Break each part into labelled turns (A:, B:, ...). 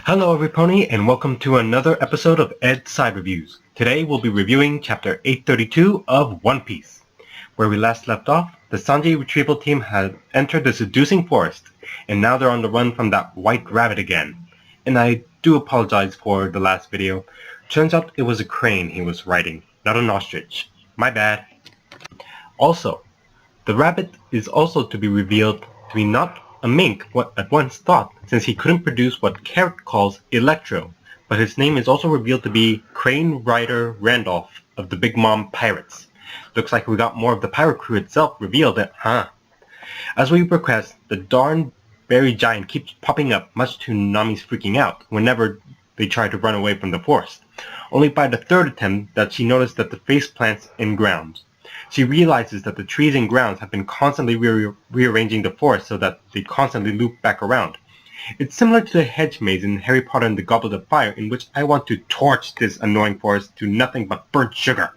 A: Hello everypony and welcome to another episode of Ed's Side Reviews. Today we'll be reviewing chapter 832 of One Piece. Where we last left off, the Sanji retrieval team had entered the seducing forest, and now they're on the run from that white rabbit again. And I do apologize for the last video. Turns out it was a crane he was riding, not an ostrich. My bad. Also, the rabbit is also to be revealed to be not a mink what at once thought, since he couldn't produce what Carrot calls electro, but his name is also revealed to be Crane Rider Randolph of the Big Mom Pirates. Looks like we got more of the pirate crew itself revealed, huh? As we progress, the darn berry giant keeps popping up, much to Nami's freaking out whenever they try to run away from the forest. Only by the third attempt that she noticed that the face plants in grounds. She realizes that the trees and grounds have been constantly rearranging the forest so that they constantly loop back around. It's similar to the hedge maze in Harry Potter and the Goblet of Fire, in which I want to torch this annoying forest to nothing but burnt sugar.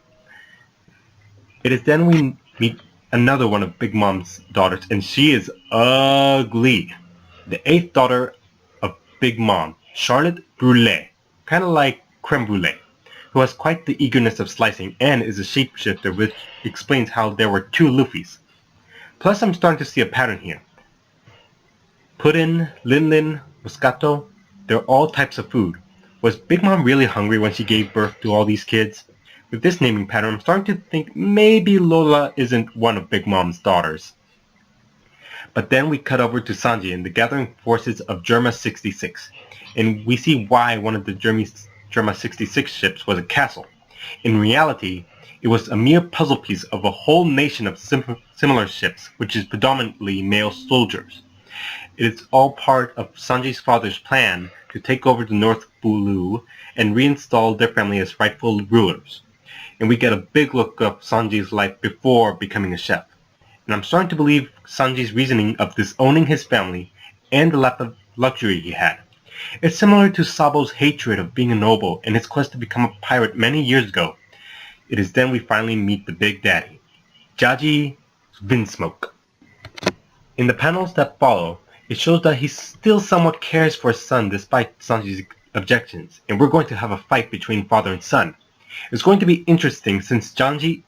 A: It is then we meet another one of Big Mom's daughters, and she is ugly. The 8th daughter of Big Mom, Charlotte Brûlée, kind of like creme brulee, who has quite the eagerness of slicing and is a shapeshifter, which explains how there were 2 Luffys. Plus I'm starting to see a pattern here. Puddin, Lin, Moscato, they're all types of food. Was Big Mom really hungry when she gave birth to all these kids? With this naming pattern, I'm starting to think maybe Lola isn't one of Big Mom's daughters. But then we cut over to Sanji and the gathering forces of Germa 66, and we see why one of the Germa 66 ships was a castle. In reality, it was a mere puzzle piece of a whole nation of similar ships, which is predominantly male soldiers. It is all part of Sanji's father's plan to take over the North Bulu and reinstall their family as rightful rulers. And we get a big look of Sanji's life before becoming a chef. And I'm starting to believe Sanji's reasoning of disowning his family and the lack of luxury he had. It's similar to Sabo's hatred of being a noble and his quest to become a pirate many years ago. It is then we finally meet the Big Daddy, Jaggi Vinsmoke. In the panels that follow, it shows that he still somewhat cares for his son despite Sanji's objections, and we're going to have a fight between father and son. It's going to be interesting since Jaggi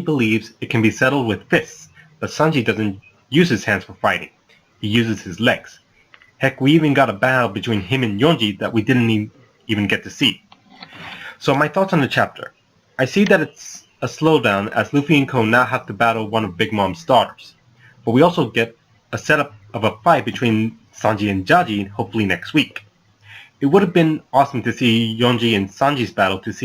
A: believes it can be settled with fists, but Sanji doesn't use his hands for fighting. He uses his legs. Heck, we even got a battle between him and Yonji that we didn't even get to see. So my thoughts on the chapter. I see that it's a slowdown as Luffy and Co now have to battle one of Big Mom's daughters. But we also get a setup of a fight between Sanji and Jaggi hopefully next week. It would have been awesome to see Yonji and Sanji's battle to see